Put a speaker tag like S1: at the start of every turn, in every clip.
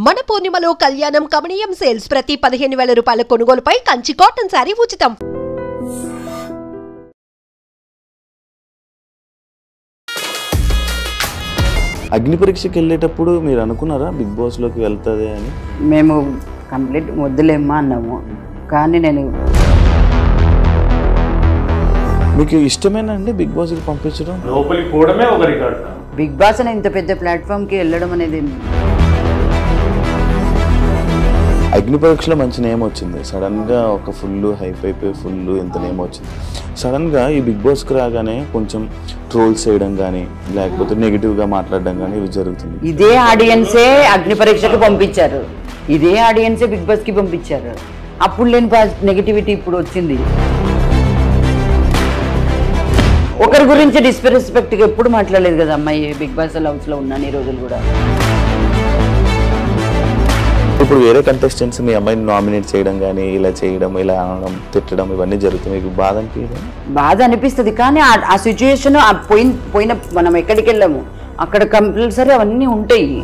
S1: మన పూర్ణిమలో కళ్యాణం కమనీయం సేల్స్ ప్రతి 15,000 రూపాయల కొనుగోలుపై కంచి కాటన్ సారీ ఉచితం.
S2: అగ్ని పరీక్షకి వెళ్ళేటప్పుడు మీరు అనుకున్నారా బిగ్ బాస్ లోకి వెళ్తుంది అని?
S3: మేము కంప్లీట్ వద్దులేమ్మా అన్నాము, కానీ నేను
S2: మీకు ఇష్టమేనా అండి బిగ్ బాస్ కి పంపించడం?
S4: లోపలికి పోవడమే ఒక రికార్డ్.
S3: బిగ్ బాస్ అని ఇంత పెద్ద ప్లాట్ఫామ్కి వెళ్ళడం అనేది
S2: అగ్ని పరీక్షలో మంచి నేమ్ వచ్చింది, సడన్గా ఒక ఫుల్ హైప్ అయిపోయి ఫుల్ ఎంత నేమ్ వచ్చింది. సడన్గా ఈ బిగ్ బాస్కి రాగానే కొంచెం ట్రోల్స్ చేయడం కానీ లేకపోతే నెగిటివ్గా మాట్లాడడం కానీ ఇవి జరుగుతుంది.
S3: ఇదే ఆడియన్సే అగ్ని పరీక్షకు పంపించారు, ఇదే ఆడియన్సే బిగ్ బాస్కి పంపించారు. అప్పుడు లేని నెగిటివిటీ ఇప్పుడు వచ్చింది. ఒకరి గురించి డిస్రెస్పెక్ట్గా ఎప్పుడు మాట్లాడలేదు కదా అమ్మాయి. బిగ్ బాస్ హౌస్లో ఉన్నాను ఈ రోజులు కూడా.
S2: ఇప్పుడు వేరే కంటెస్టెంట్స్ మీ అమ్మాయిని నామినేట్ చేయడం కానీ ఇలా చేయడం ఇలా అనడం తిట్టడం ఇవన్నీ జరుగుతుంది, మీకు బాధ అనిపించదు?
S3: బాధ అనిపిస్తుంది, కానీ ఆ సిచ్యుయేషన్ పోయిన మనం ఎక్కడికి వెళ్ళాము అక్కడ కంపల్సరీ అవన్నీ ఉంటాయి.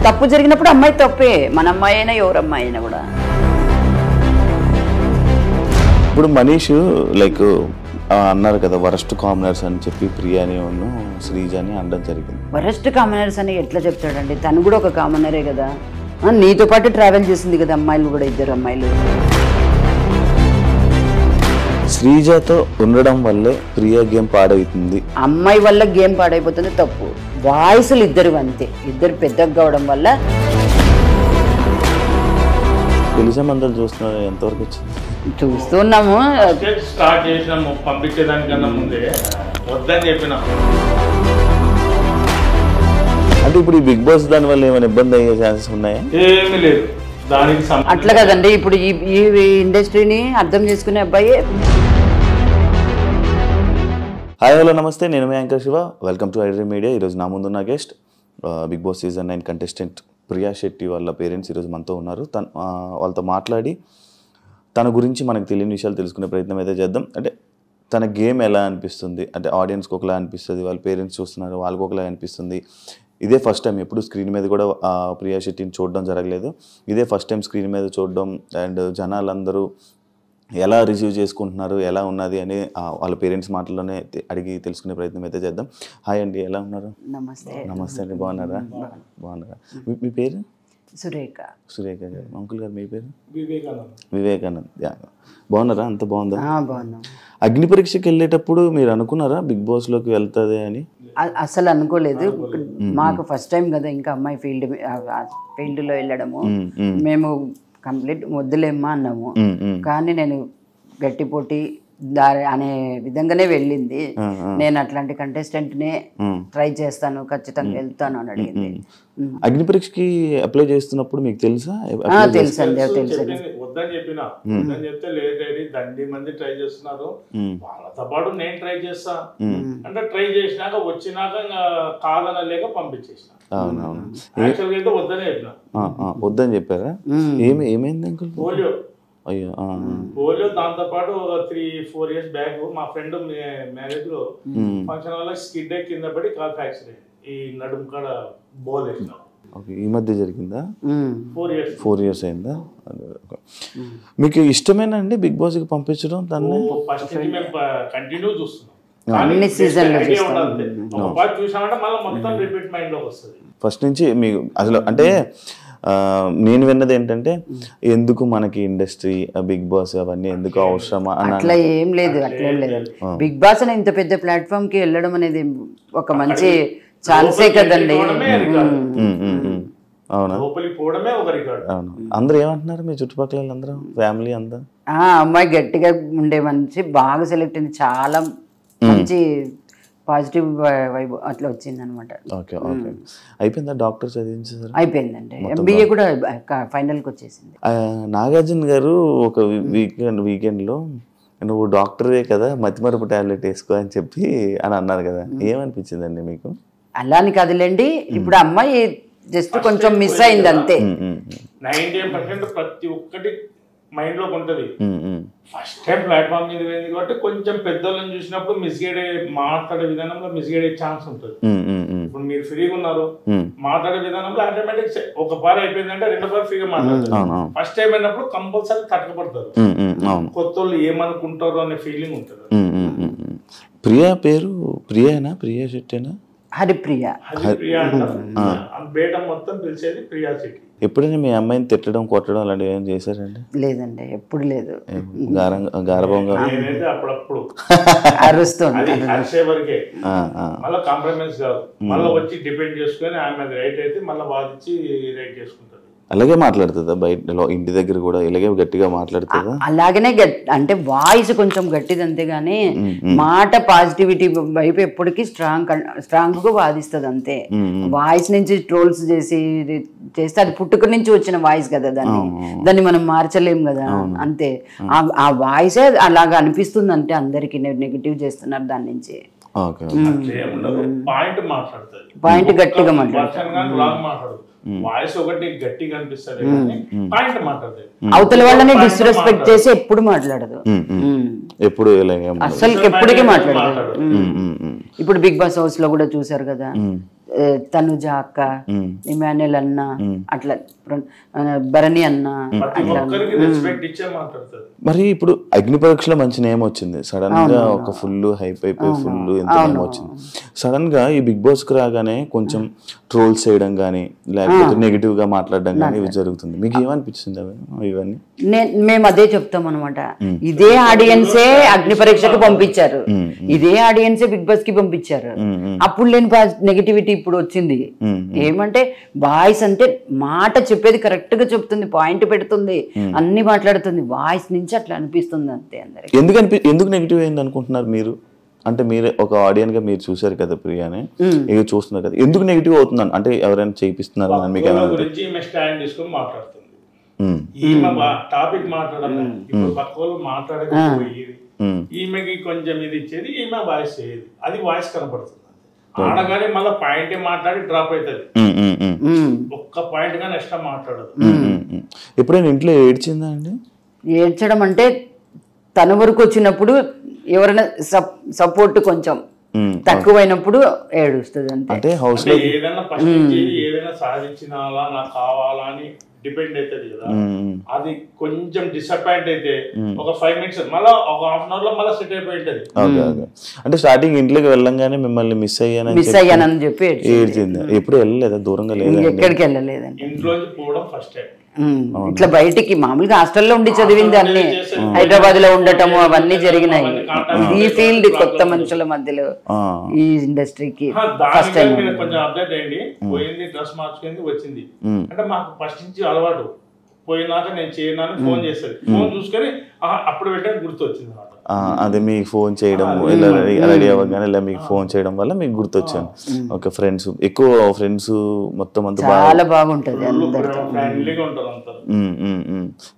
S3: తప్పు జరిగినప్పుడు అమ్మాయి తప్పే, మన అమ్మాయి అయినా ఎవరు అమ్మాయి అయినా కూడా.
S2: ఇప్పుడు మనీష్ లైక్ అన్నారు కదా వరస్ట్ కామనర్స్ అని చెప్పి ప్రియాని శ్రీజాని అనడం జరిగింది.
S3: వరస్ట్ కామనర్స్ అని ఎట్లా చెప్తాడండి? తను కూడా ఒక కామనరే కదా, నీతో పాటు ట్రావెల్ చేసింది కదా అమ్మాయిలు కూడా, ఇద్దరు అమ్మాయిలు.
S2: శ్రీజాతో ఉండడం వల్లే ప్రియా గేమ్ పాడవుతుంది.
S3: అమ్మాయి వల్ల గేమ్ పాడైపోతుంది తప్పు. వాయిస్లు ఇద్దరు అంతే, ఇద్దరు పెద్దగా కావడం వల్ల.
S2: తెలిసమందరూ చూస్తున్నారు, ఎంతవరకు వచ్చింది?
S3: చూస్తున్నాము.
S4: స్టార్ట్ చేసినాము పంపించేదానికన్నా ముందే వద్దని చెప్పినా.
S2: అంటే ఇప్పుడు ఈ బిగ్ బాస్ దాని వల్ల ఏమైనా ఇబ్బంది అయ్యే ఛాన్సెస్ ఉన్నాయా?
S4: ఏమీ లేదు దానికి.
S3: అట్లా కదండి, ఇప్పుడు ఈ ఇండస్ట్రీని అర్థం చేసుకునే అబ్బాయి.
S2: హాయ్ హలో నమస్తే, నేను మీ anchor Shiva. Welcome to iDream media. ఈరోజు నా ముందున్న guest Bigg Boss season 9 contestant Priya Shetty వాళ్ళ పేరెంట్స్ ఈరోజు మనతో ఉన్నారు. వాళ్ళతో మాట్లాడి తన గురించి మనకు తెలియని విషయాలు తెలుసుకునే ప్రయత్నం అయితే చేద్దాం. అంటే తన గేమ్ ఎలా అనిపిస్తుంది, అంటే ఆడియన్స్కి ఒకలా అనిపిస్తుంది, వాళ్ళ పేరెంట్స్ చూస్తున్నారు వాళ్ళకి ఒకలా అనిపిస్తుంది. ఇదే ఫస్ట్ టైం, ఎప్పుడు స్క్రీన్ మీద కూడా ప్రియా శెట్టిని చూడడం జరగలేదు. ఇదే ఫస్ట్ టైం స్క్రీన్ మీద చూడడం. అండ్ జనాలందరూ ఎలా రిసీవ్ చేసుకుంటున్నారు, ఎలా ఉన్నది అని వాళ్ళ పేరెంట్స్ మాటల్లోనే అడిగి తెలుసుకునే ప్రయత్నం అయితే చేద్దాం. హాయ్ అండి, ఎలా ఉన్నారు?
S3: నమస్తే.
S2: నమస్తే అండి, బాగున్నారా? బాగున్నారా? మీ పేరు?
S3: సురేఖ.
S2: సురేఖ గారు. అంకుల్ గారు మీ పేరు?
S4: వివేకానంద్.
S2: వివేకానంద్. బాగున్నారా? అంత బాగుందా?
S3: బాగున్నాం.
S2: అగ్ని పరీక్షకి వెళ్ళేటప్పుడు మీరు అనుకున్నారా బిగ్ బాస్ లోకి వెళ్తుంది అని?
S3: అసలు అనుకోలేదు. మాకు ఫస్ట్ టైం కదా, ఇంకా అమ్మాయి ఫీల్డ్లో వెళ్ళడము. మేము కంప్లీట్ వద్దులేమ్మా అన్నాము, కానీ నేను గట్టి పోటీ దారి అనే విధంగానే వెళ్ళింది. నేను అట్లాంటి కంటెస్టెంట్నే ట్రై చేస్తాను, ఖచ్చితంగా వెళ్తాను అని అడిగింది.
S2: అగ్ని పరీక్షకి అప్లై చేస్తున్నప్పుడు మీకు తెలుసా?
S3: తెలుసు అండి, తెలుసు.
S4: వద్దని చెప్పినా, వద్దని చెప్తే లేదు దండి మంది ట్రై చేస్తున్నారు, వాళ్ళతో పాటు నేను ట్రై చేస్తా అంటే ట్రై చేసినాక వచ్చినాక కాదనలేక పంపించేసిన.
S2: అవునవును,
S4: యాక్చువల్గా అయితే వద్దని చెప్పిన.
S2: వద్దని చెప్పారా? ఏమైంది అంకుల్?
S4: పోలియో.
S2: అయ్యో.
S4: పోలియో. దాంతో పాటు 3-4 years బ్యాక్ మా ఫ్రెండ్ మ్యారేజ్ లో ఫంక్షన్ వల్ల స్కిడ్ కింద పడి కాల్ ఫ్రాక్చర్ అయింది. ఈ నడుము కాడ బోల్ వేసిన.
S2: ఈ మధ్య జరిగిందా?
S4: 4 years
S2: అయిందా? మీకు ఇష్టమేనా అండి బిగ్ బాస్ కి పంపించడం? దాన్ని
S4: ఫస్ట్ నుంచి మేము కంటిన్యూ చూస్తున్నాం.
S3: అన్ని సీజన్లు
S4: చూసామంటే మళ్ళీ మొత్తం రిపీట్ మైండ్ లోకి వస్తుంది.
S2: ఫస్ట్ నుంచి మీకు అసలు అంటే నేను విన్నది ఏంటంటే ఎందుకు మనకి ఇండస్ట్రీ బిగ్ బాస్ అవన్నీ ఎందుకు అవసరమా?
S3: అట్లా ఏం లేదు, అట్లేం లేదు. బిగ్ బాస్ అని ఇంత పెద్ద ప్లాట్ఫామ్ కి వెళ్ళడం అనేది ఒక మంచి ఛాన్సే కదండి.
S2: అవునా?
S4: లోపలికి పోవడమే ఒక రికార్డ్.
S2: అవును. అందరూ ఏమంటున్నారు మీ చుట్టుపక్కల అందరూ, ఫ్యామిలీ అంతా?
S3: అమ్మాయి గట్టిగా ఉండే మంచి బాగా సెలెక్ట్ అయింది, చాలా మంచి పాజిటివ్ వైబ్ అట్లా వచ్చింది అనమాట.
S2: Okay okay. అయిపోయిందా? డాక్టర్ చదివించారు?
S3: అయిపోయిందండి. MBA కూడా ఫైనల్కి వచ్చేసింది.
S2: నాగార్జున గారు ఒక వీకెండ్లో నువ్వు డాక్టరే కదా, మతిమరుపు టాబ్లెట్ వేసుకో అని చెప్పి అని అన్నారు కదా, ఏమనిపించిందండి మీకు?
S3: అలా అని కదలండి, ఇప్పుడు అమ్మాయి జస్ట్ కొంచెం మిస్ అయింది అంతే.
S4: 90% ప్రతి ఒక్కటి మైండ్ లోకి ఉంటది. ఫస్ట్ టైం ప్లాట్ఫామ్ మీద పోయింది కాబట్టి కొంచెం పెద్దోళ్ళని చూసినప్పుడు మిస్గైడ్ మాట్లాడే విధానంలో మిస్గైడ్ అయ్యే ఛాన్స్ ఉంటుంది. ఇప్పుడు మీరు ఫ్రీగా ఉన్నారు, మాట్లాడే విధానంలో ఆటోమేటిక్ ఒక బార్ అయిపోయిందంటే రెండో బార్ ఫ్రీగా మాట్లాడతారు. ఫస్ట్ టైం అయినప్పుడు కంపల్సరీ తట్టకపడతారు, కొత్త వాళ్ళు ఏమనుకుంటారు అనే ఫీలింగ్ ఉంటుంది.
S2: ప్రియా పేరు ప్రియానా? ప్రియా శెట్టేనా?
S3: హరిప్రియ.
S4: హరిప్రియ అంటారు. బేట మొత్తం పిలిచేది ప్రియా శెట్టి.
S2: ఎప్పుడైనా మీ అమ్మాయిని తిట్టడం కొట్టడం అలాంటివి ఏం చేశారండి?
S3: లేదండి, ఎప్పుడు లేదు.
S2: గారభంగా
S4: నేనైతే అప్పుడప్పుడు
S3: అరుస్తుంది,
S4: అరిసే వరకే, మళ్ళీ కాంప్రమైజ్ కాదు, మళ్ళీ వచ్చి డిపెండ్ చేసుకొని ఆమె రైట్ అయితే మళ్ళీ వాదించి రైట్ చేసుకుంటారు.
S2: అలాగే మాట్లాడుతుందా బయట ఇంటి దగ్గర కూడా ఇలాగే గట్టిగా మాట్లాడుతుందా?
S3: అలాగనే అంటే వాయిస్ కొంచెం గట్టిది అంతేగాని మాట పాజిటివిటీ వైపు ఎప్పటికీ స్ట్రాంగ్ గా వాదిస్తుంది అంతే. వాయిస్ నుంచి ట్రోల్స్ చేస్తే అది పుట్టుక నుంచి వచ్చిన వాయిస్ కదా, దాన్ని మనం మార్చలేం కదా, అంతే. ఆ వాయిసే అలాగా అనిపిస్తుంది అంటే అందరికి నెగిటివ్ చేస్తున్నారు దాని నుంచి. పాయింట్ గట్టిగా మాట్లాడుతుంది,
S4: వాయిస్ ఒకటి గట్టిగా అనిపిస్తుంది, పాయింట్ మాట్లాడుతుంది.
S3: అవతల వాళ్ళని డిస్రెస్పెక్ట్ చేసి ఎప్పుడు మాట్లాడదు,
S2: ఎప్పుడు
S3: అసలు ఎప్పటికీ మాట్లాడదు. ఇప్పుడు బిగ్ బాస్ హౌస్ లో కూడా చూసారు కదా, తనుజ అక్క, ఇమాన్యుల్ అన్న, అట్లా భరణి అన్న,
S2: మరి ఇప్పుడు అగ్ని పరీక్షలో మంచి నేమ్ వచ్చింది, సడన్ గా ఒక ఫుల్ హైప్ అయిపోయి ఫుల్ ఎంత నేమ్ వచ్చింది. సడన్ గా ఈ బిగ్ బాస్ కి రాగానే కొంచెం ట్రోల్స్ చేయడం గానీ లేకపోతే నెగిటివ్ గా మాట్లాడడం గానీ ఇవి జరుగుతుంది. మీకు ఏమనిపించింది ఇవన్నీ?
S3: మేము అదే చెప్తాం అనమాట, ఇదే ఆడియన్సే అగ్ని పరీక్షకు పంపించారు, ఇదే ఆడియన్సే బిగ్ బాస్ కి పంపించారు. అప్పుడు లేని నెగిటివిటీ ఇప్పుడు వచ్చింది. ఏమంటే వాయిస్ అంటే మాట చెప్పేది కరెక్ట్ గా చెప్తుంది, పాయింట్ పెడుతుంది, అన్ని మాట్లాడుతుంది, వాయిస్ నుంచి అట్లా అనిపిస్తుంది అంతే అందరికి.
S2: ఎందుకు నెగిటివ్ అయింది అనుకుంటున్నారు మీరు? అంటే మీరు ఒక ఆడియన్స్ గా మీరు చూసారు కదా ప్రియాని, ఇవి చూస్తున్నారు కదా, ఎందుకు నెగిటివ్ అవుతుందని? అంటే ఎవరైనా చేయిస్తున్నారు
S4: టాపిక్ మాట్లాడాలి, ఇప్పుడు పక్క వాళ్ళు మాట్లాడకపోయి ఈమెకి కొంచెం ఇది ఇచ్చేది, ఈమె వాయిస్ చేయదు, అది వాయిస్ కనపడుతుంది. ఆడగానే మళ్ళీ పాయింట్ మాట్లాడి డ్రాప్ అవుతుంది, ఒక్క పాయింట్ గా నెక్స్ట్ మాట్లాడదు.
S2: ఎప్పుడైనా ఇంట్లో ఏడ్చిందా అండి?
S3: ఏడ్చడం అంటే తన వరకు వచ్చినప్పుడు ఎవరైనా సపోర్ట్ కొంచెం తక్కువైనప్పుడు ఏడుస్తుంది అంతే.
S2: అంటే హౌస్ లో
S4: ఏదైనా ఫస్ట్ ఏదైనా సాధించినాలా నాకు కావాలా అని డిపెండ్ అవుతుంది కదా, అది కొంచెం డిసప్పాయింట్ అయితే ఒక 5 minutes మళ్ళీ ఒక ½ hour లో మళ్ళీ సెట్ అయిపోయి ఉంటది.
S2: అంటే స్టార్టింగ్ ఇంట్లోకి వెళ్ళంగానే మిమ్మల్ని మిస్ అయ్యానని
S3: చెప్పి
S2: ఏడ్చింది. ఎప్పుడు వెళ్ళలేదా? దూరంగా లేదు,
S3: ఎక్కడికి వెళ్ళలేదండి.
S4: ఇంట్లోంచి పోవడం ఫస్ట్ టైం.
S3: ఇట్లా బయటికి మామూలుగా హాస్టల్లో ఉండి చదివింది అన్ని, హైదరాబాద్ లో ఉండటము అవన్నీ జరిగినాయి. ఈ ఫీల్డ్ కొత్త మనుషుల మధ్యలో ఈ ఇండస్ట్రీకి ఫస్ట్ టైం.
S4: కొంచెం అప్డేట్ అయ్యింది, పోయింది, డ్రెస్ మార్చుకుంది, వచ్చింది. అంటే మాకు ఫస్ట్ నుంచి అలవాటు, పోయినాక నేను చేయనాను ఫోన్ చేస్తుంది, ఫోన్ చూసుకొని అప్పుడు పెట్టడానికి గుర్తు వచ్చింది.
S2: అదే మీకు ఫోన్ చేయడం, ఇలా రెడీ అవ్వగానే ఇలా మీకు ఫోన్ చేయడం వల్ల మీకు గుర్తొచ్చాను. ఓకే, ఫ్రెండ్స్ ఎక్కువ ఫ్రెండ్స్ మొత్తం అంతా
S3: చాలా బాగుంటది,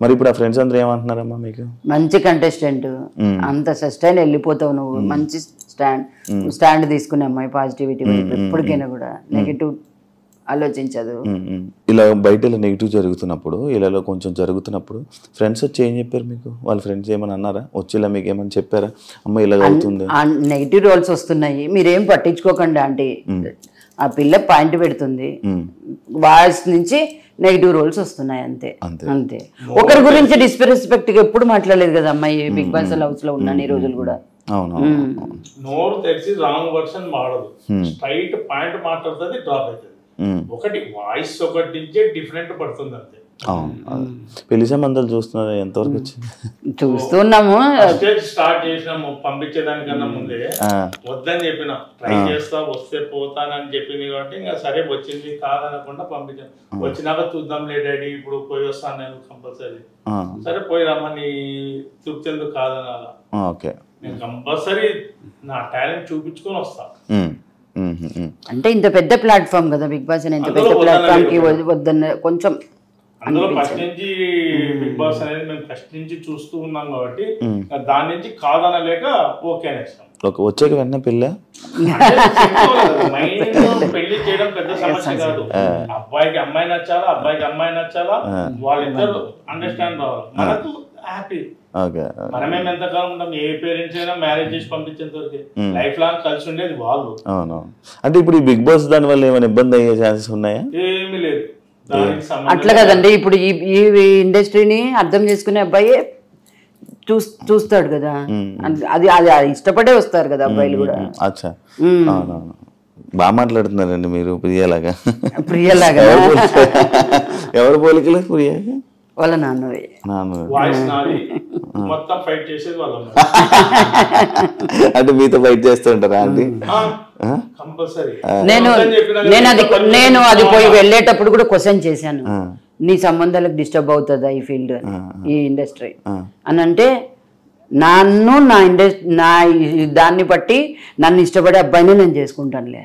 S2: మరి ఇప్పుడు ఆ ఫ్రెండ్స్ అందరూ ఏమంటున్నారమ్మా మీకు?
S3: మంచి కంటెస్టెంట్, అంత సస్టైన్ వెళ్ళిపోతావు నువ్వు, మంచి స్టాండ్ తీసుకునే అమ్మాయి, పాజిటివిటీ ఎప్పటికైనా కూడా నెగిటివ్ ఆలోచించదు.
S2: ఇలా బయట ఇలా నెగిటివ్ జరుగుతున్నప్పుడు, ఇలా కొంచెం జరుగుతున్నప్పుడు ఫ్రెండ్స్ వచ్చి ఏం చెప్పారు మీకు? వాళ్ళ ఫ్రెండ్స్ ఏమని అన్నారా? వచ్చి ఇలా మీకు ఏమని చెప్పారా? అమ్మ ఇలా అవుతుంది,
S3: నెగిటివ్ రోల్స్ వస్తున్నాయి, మీరేం పట్టించుకోకండి ఆంటీ, ఆ పిల్ల పాయింట్ పెడుతుంది, వాయిస్ నుంచి నెగిటివ్ రోల్స్ వస్తున్నాయి అంతే అంతే. ఒకరి గురించి డిస్రెస్పెక్ట్ ఎప్పుడు మాట్లాడలేదు కదా అమ్మాయి, బిగ్ బాస్ హౌస్ లో ఉన్నాను ఈ రోజులు కూడా.
S4: నోరు తెరిచి రాంగ్ వర్షన్ మాడదు, స్ట్రైట్ పాయింట్ మాట్లాడుతుంది, డ్రాప్ అవుతుంది. ఒకటి వాయిస్ ఒకటి నుంచే డిఫరెంట్ పడుతుంది అంతే.
S2: పెళ్లి సంబంధాలు చూస్తున్నారు, ఎంతవరకు వచ్చింది?
S3: చూస్తున్నాము,
S4: స్టార్ట్ చేసినాము. పంపించేదానికన్నా ముందే వద్దని చెప్పిన, ట్రై చేస్తా, వస్తే పోతానని చెప్పింది కాబట్టి ఇంకా సరే వచ్చింది కాదనకుండా పంపించాను. వచ్చినాక చూద్దాం లే డాడీ, ఇప్పుడు పోయి వస్తాను నేను కంపల్సరీ. సరే పోయి రమ్మని తృప్తి ఎందుకు కాదనాల, నేను కంపల్సరీ నా టాలెంట్ చూపించుకొని వస్తా.
S3: అంటే ఇంత పెద్ద ప్లాట్ఫామ్ కదా బిగ్ బాస్, ఇంత పెద్ద ప్లాట్ఫామ్ కి వద్దన్న కొంచెం.
S4: అందులో ఫస్ట్ నుంచి బిగ్ బాస్ అనేది మేము ఫస్ట్ నుంచి చూస్తూ ఉన్నాం కాబట్టి దాని నుంచి కాదనలేక ఓకే అనేస్తాం.
S2: వచ్చాక వెంటనే పెళ్ళి
S4: పెళ్లి చేయడం పెద్ద సమస్య కాదు. అబ్బాయికి అమ్మాయి నచ్చాలా, అబ్బాయికి అమ్మాయి నచ్చాలా, వాళ్ళిద్దరు అండర్స్టాండ్ రావాలి. మనకు హ్యాపీ.
S2: ఓకే.
S4: మనమేం ఎంతకాలం ఉంటాం, ఏ పేరెంట్స్ అయినా మ్యారేజ్ చేసి పంపించేంత వరకు లైఫ్ లాంగ్ కలిసి ఉండేది వాళ్ళు.
S2: అవునవును. అంటే ఇప్పుడు ఈ బిగ్ బాస్ దాని వల్ల ఏమైనా ఇబ్బంది అయ్యే ఛాన్సెస్ ఉన్నాయా?
S4: ఏమీ లేదు దానికి సంబంధం.
S3: అట్లా కదండి, ఇప్పుడు ఈ ఇండస్ట్రీని అర్థం చేసుకునే అబ్బాయి చూస్తాడు కదా, అది అది ఇష్టపడే వస్తారు కదా అబ్బాయిలు కూడా.
S2: అచ్చా, అవునవును. బాగా మాట్లాడుతున్నారండి మీరు ప్రియలాగా.
S3: ప్రియలాగా
S2: ఎవరు పోలికలు ప్రియాగా?
S3: వాళ్ళ నాన్నవే.
S4: వాయిస్ నాది, మొత్తం ఫైట్ చేసేది వాళ్ళ.
S2: అంటే మీతో ఫైట్ చేస్తుంటారా అండి?
S4: కంపల్సరీ.
S3: నేను అది పోయి వెళ్ళేటప్పుడు కూడా క్వశ్చన్ చేశాను, నీ సంబంధాలకు డిస్టర్బ్ అవుతుందా ఈ ఫీల్డ్, ఈ ఇండస్ట్రీ అని. అంటే నన్ను నా దాన్ని బట్టి నన్ను ఇష్టపడే అబ్బాయిని నేను చేసుకుంటానులే.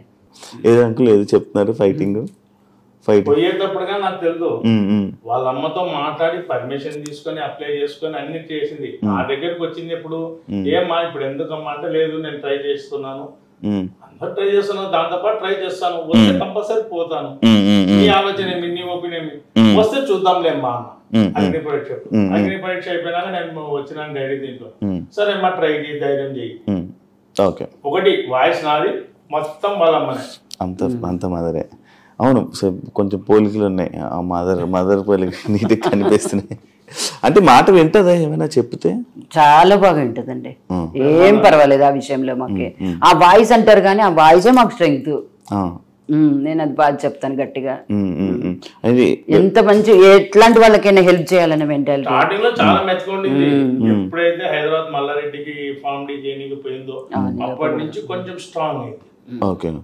S2: ఏదో అంకుల్ ఏదో చెప్తున్నారు, ఫైటింగ్
S4: పోయేటప్పుడుగా నాకు తెలుసు, వాళ్ళ అమ్మతో మాట్లాడి పర్మిషన్ తీసుకొని అప్లై చేసుకొని అన్ని చేసింది. నా దగ్గరకు వచ్చింది ఎప్పుడు, ఏమ్మా ఇప్పుడు ఎందుకమ్మా అంటే, లేదు నేను ట్రై చేస్తున్నాను, అందరు ట్రై చేస్తున్నాను, దాంతో పాటు ట్రై చేస్తాను, వస్తే కంపల్సరీ పోతాను, నీ ఆలోచన ఏమి, నీ ఒపీనియన్ ఏమి, వస్తే చూద్దాంలేమ్మా అన్న. అగ్ని పరీక్ష అయిపోయినాక నేను వచ్చినాను డైరీ దీంట్లో. సరే అమ్మా ట్రై చేయి, ధైర్యం చేయి. ఒకటి వాయిస్ నాది, మొత్తం వాళ్ళ అమ్మనే.
S2: అంత మదరే. అవును, కొంచెం పోలికలు ఉన్నాయి, ఆ మదర్ పోలికలు నీటికి కనిపిస్తున్నాయి. అంటే మాట వింటదా ఏమైనా చెప్తే?
S3: చాలా బాగా వింటదండి, ఏం పర్వాలేదు ఆ విషయంలో. మాకే ఆ వాయిస్ అంటారు కానీ ఆ వాయిసే మాకు స్ట్రెంగ్త్. నేను అది బాగా చెప్తాను గట్టిగా. ఎంత మంచి ఎట్లాంటి వాళ్ళకైనా హెల్ప్ చేయాలనే మెంటాలిటీ.
S4: స్టార్టింగ్ లో చాలా మెచ్చుకోండింది. ఎప్పుడైతే హైదరాబాద్ మల్లారెడ్డికి ఫార్మ్ డి చేయడానికి పోయిందో అప్పటి నుంచి కొంచెం స్ట్రాంగ్ అయింది.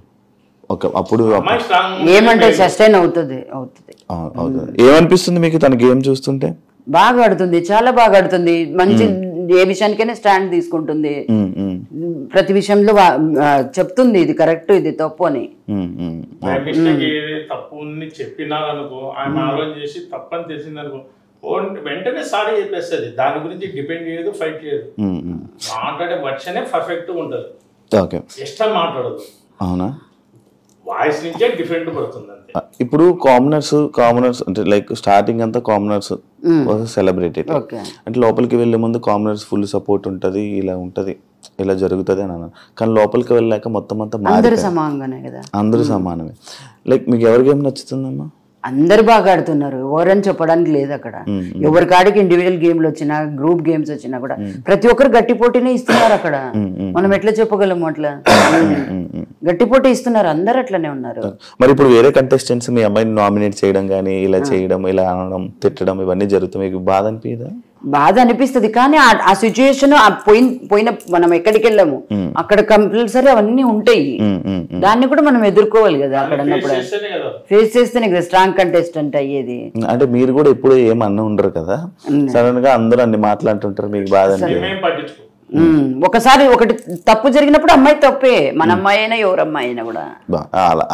S2: ఓకే, అప్పుడు
S3: ఏమంటే సస్టైన్ అవుతుంది.
S2: ఏమనిపిస్తుంది మీకు తన గేమ్ చూస్తుంటే?
S3: బాగా ఆడుతుంది, చాలా బాగా ఆడుతుంది. మంచి ఏ విషయానికైనా స్టాండ్ తీసుకుంటుంది, ప్రతి విషయంలో చెప్తుంది ఇది కరెక్ట్ ఇది తప్పు అని.
S4: తప్పు చెప్పినారనుకో, ఆయన ఆలోచన చేసి తప్పని తెలిసింది అనుకో, వెంటనే సారీ చెప్పేస్తుంది. దాని గురించి డిపెండ్ చేయదు, ఫైట్ చేయదు. మాట్లాడే వర్షనే పర్ఫెక్ట్ ఉంటుంది, ఇష్టం మాట్లాడదు.
S2: అవునా?
S4: వాయిస్ నుంచే డిఫరెంట్ పడుతుంది.
S2: ఇప్పుడు కామనర్స్ అంటే లైక్ స్టార్టింగ్ అంతా కామనర్స్ సెలబ్రిటీ, అంటే లోపలికి వెళ్లే ముందు కామనర్స్ ఫుల్ సపోర్ట్ ఉంటది, ఇలా ఉంటది, ఇలా జరుగుతుంది అని అన్నారు. కానీ లోపలికి వెళ్ళాక మొత్తం అంతా
S3: అందరూ సమానంగానే కదా,
S2: అందరూ సమానమే. లైక్ మీకు ఎవరికి ఏం నచ్చుతుందమ్మా?
S3: అందరు బాగా ఆడుతున్నారు, ఎవరని చెప్పడానికి లేదు అక్కడ. ఎవరి కాడికి ఇండివిజువల్ గేమ్లు వచ్చినా, గ్రూప్ గేమ్స్ వచ్చినా కూడా ప్రతి ఒక్కరు గట్టి పోటీనే ఇస్తున్నారు అక్కడ. మనం ఎట్లా చెప్పగలము? అట్లా గట్టి పోటీ ఇస్తున్నారు, అందరు అట్లనే ఉన్నారు.
S2: మరి ఇప్పుడు వేరే కంటెస్టెంట్స్ మీ అమ్మాయిని నామినేట్ చేయడం కానీ, ఇలా చేయడం, ఇలా అనడం, తిట్టడం, ఇవన్నీ జరుగుతాయి, మీకు బాధ అనిపించదా?
S3: బాధ అనిపిస్తుంది, కానీ ఆ సిచ్యుయేషన్ పోయిన మనం ఎక్కడికి వెళ్ళాము అక్కడ కంపల్సరీ అవన్నీ ఉంటాయి. దాన్ని కూడా మనం ఎదుర్కోవాలి కదా. అక్కడ ఉన్నప్పుడు ఫేస్ చేస్తేనే కదా స్ట్రాంగ్ కంటెస్టెంట్ అయ్యేది.
S2: అంటే మీరు కూడా ఎప్పుడు ఏమన్నా ఉండరు కదా, సడన్ గా అందరూ అన్ని మాట్లాడుతుంటారు, మీకు బాధ అనిపించదు?
S3: ఒకసారి ఒకటి తప్పు జరిగినప్పుడు అమ్మాయి తప్పే, మన అమ్మాయి అయినా ఎవరు అమ్మాయి అయినా కూడా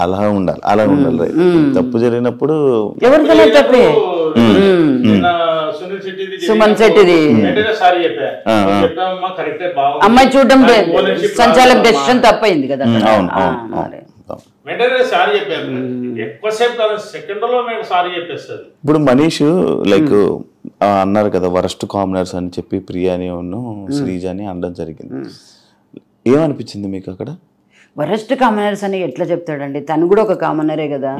S2: అలా ఉండాలి. తప్పు జరిగినప్పుడు
S3: ఎవరికైనా తప్పే. సుమన్ శెట్టిది అమ్మాయి చూడడం సంచాలక డెసిషన్ తప్పైంది కదా.
S4: వెంటనే సారీ చెప్పాను, ఎక్కువసేపు కాదు, సెకండ్లో నేను సారీ చెప్పేస్తుంది.
S2: ఇప్పుడు మనీష్ లైక్ అన్నారు కదా వరస్ట్ కామనర్స్ అని చెప్పి ప్రియాని శ్రీజాని అనడం జరిగింది. ఏమనిపించింది మీకు అక్కడ?
S3: వరస్ట్ కామనర్స్ అని ఎట్లా చెప్తాడండి, తను కూడా ఒక కామనరే కదా.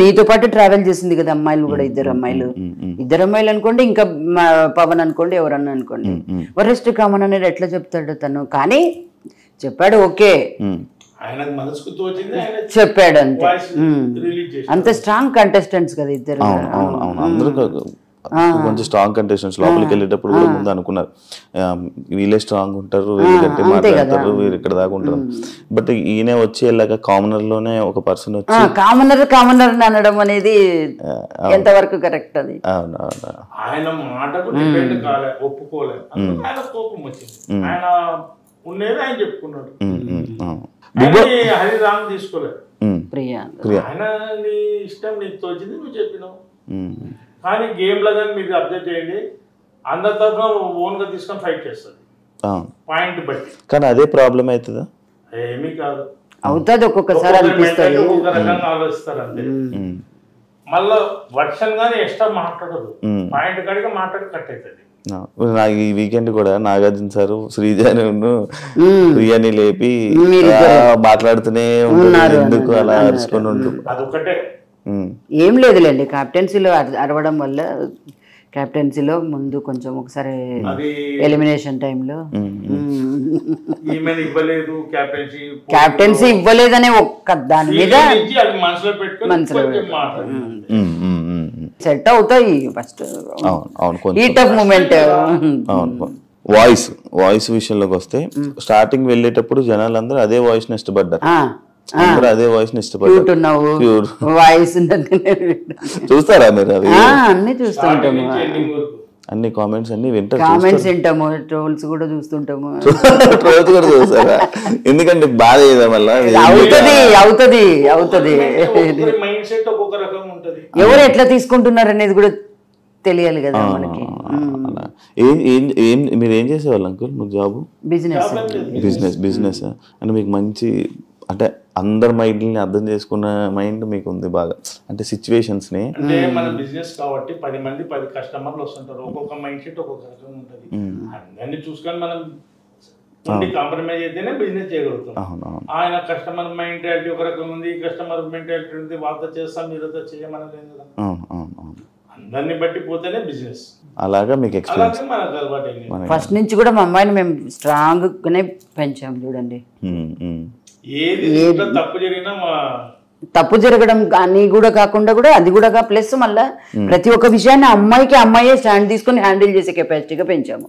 S3: నీతో పాటు ట్రావెల్ చేసింది కదా అమ్మాయిలు కూడా, ఇద్దరు అమ్మాయిలు అనుకోండి, ఇంకా పవన్ అనుకోండి, ఎవరన్నా అనుకోండి. వరస్ట్ కామన్ అనేది ఎట్లా చెప్తాడు తను? కానీ చెప్పాడు, ఓకే చెప్పాడు అంతే. అంత స్ట్రాంగ్ కంటెస్టెంట్స్ కదా ఇద్దరు.
S2: కొంచెం స్ట్రాంగ్ కంటెస్టెంట్స్ లోపలికి వెళ్ళేటప్పుడు కూడా ముందు అనుకున్నారు వీళ్ళే స్ట్రాంగ్ ఉంటారు, వీళ్ళు గట్టి మాట్లాడతారు, వీరు ఇక్కడ దాకా ఉంటారు. బట్ ఈయన వచ్చి వెళ్ళాక కామనర్ లోనే ఒక పర్సన్ వచ్చి
S3: కామనర్ అనడం అనేది ఎంతవరకు కరెక్ట్? అది
S4: ఆయన మాటకు డిపెండ్ కాలే, ఒప్పుకోలేదు, ఆయన కోపం వచ్చింది. ఆయన ఉండేది ఆయన చెప్పుకున్నాడు, హరిరామ్ తీసుకోలేదు. ఆయన నీ ఇష్టం, నీకు తోచింది నువ్వు చెప్పినావు. కానీ గేమ్ లో కానీ మీరు అబ్జర్వ్ చేయండి, అందరి తరఫున ఓన్ గా తీసుకొని ఫైట్ చేస్తుంది పాయింట్ బట్టి.
S2: కానీ అదే ప్రాబ్లం అవుతుందా?
S4: ఏమీ కాదు,
S3: అవుతుంది ఒక్కొక్కసారి అనిపిస్తుంది.
S4: ఒక రకంగా ఆలోచిస్తారు అంతే. మళ్ళా వర్షన్ గానీ ఎక్స్ట్రా మాట్లాడదు, పాయింట్ కాడిగా మాట్లాడి కట్ అవుతుంది.
S2: నాకు ఈ వీకెండ్ కూడా నాగార్జున సార్ శ్రీజాను ప్రియాని లేపి మాట్లాడుతూనే ఉంటారు, ఎందుకు అలా అరుచుకొని ఉంటుంది.
S4: అదొకటే
S3: ఏం లేదులేండి, క్యాప్టెన్సీలో అరవడం వల్ల క్యాప్టెన్సీలో ముందు కొంచెం ఒకసారి ఎలిమినేషన్ టైంలో క్యాప్టెన్సీ ఇవ్వలేదనే ఒక్క దాని మీద మనసులో సెట్ అవుతాయి first heat of moment.
S2: Voice విషయంలోకి వస్తే స్టార్టింగ్ వెళ్ళేటప్పుడు జనాలందరూ అదే వాయిస్ ని ఇష్టపడ్డారు, అందరూ అదే వాయిస్ ని ఇష్టపడ్డారు.
S3: వాయిస్
S2: చూస్తారా మీరు? అవి
S3: అన్ని చూస్తుంటాము,
S2: అన్ని కామెంట్స్ అన్ని వింటారు,
S3: కామెంట్స్ వింటాము, ట్రోల్స్ కూడా చూస్తుంటాము.
S2: ట్రోల్స్ కూడా చూస్తారా? ఎందుకంటే బాధ
S3: అవుతుంది ఎవరు ఎట్లా తీసుకుంటున్నారు అనేది కూడా తెలియాలి కదా మనకి.
S2: మీరు ఏం చేసేవాళ్ళు అంకుల్? నువ్వు జాబ్? బిజినెస్ అంటే మీకు మంచి, అంటే అందరి మైండ్ ని అర్థం చేసుకున్న మైండ్ మీకు ఉంది బాగా, అంటే సిచ్యువేషన్స్ ని.
S4: అంటే మన బిజినెస్ కాబట్టి 10 మంది 10 కస్టమర్లు వస్తుంటారు, ఒక్కొక్క మైండ్ సెట్ ఒక్కొక్క రకం ఉంటుంది. అందరినీ చూసుకొని మనం కాంప్రమైజ్ అయితేనే బిజినెస్ చేయగలుగుతాం. ఆయన కస్టమర్ మెంటాలిటీ ఒక రకం ఉంది, ఈ కస్టమర్ మెంటాలిటీ ఉంది, వాళ్ళతో చేస్తాం మీరుతో చేయమనలేదు కదా. అందరిని బట్టి పోతేనే బిజినెస్.
S2: అలాగా మీకు ఎక్స్పీరియన్స్
S4: మనకు అలవాటు.
S3: ఫస్ట్ నుంచి కూడా మా అమ్మాయిని మేము స్ట్రాంగ్ గానే పెంచాం చూడండి. తప్పు జరగడం కానీ కూడా కాకుండా కూడా అది కూడా ప్లస్ మళ్ళా ప్రతి ఒక్క విషయాన్ని అమ్మాయే స్టాండ్ తీసుకుని హ్యాండిల్ చేసే కెపాసిటీగా పెంచాము.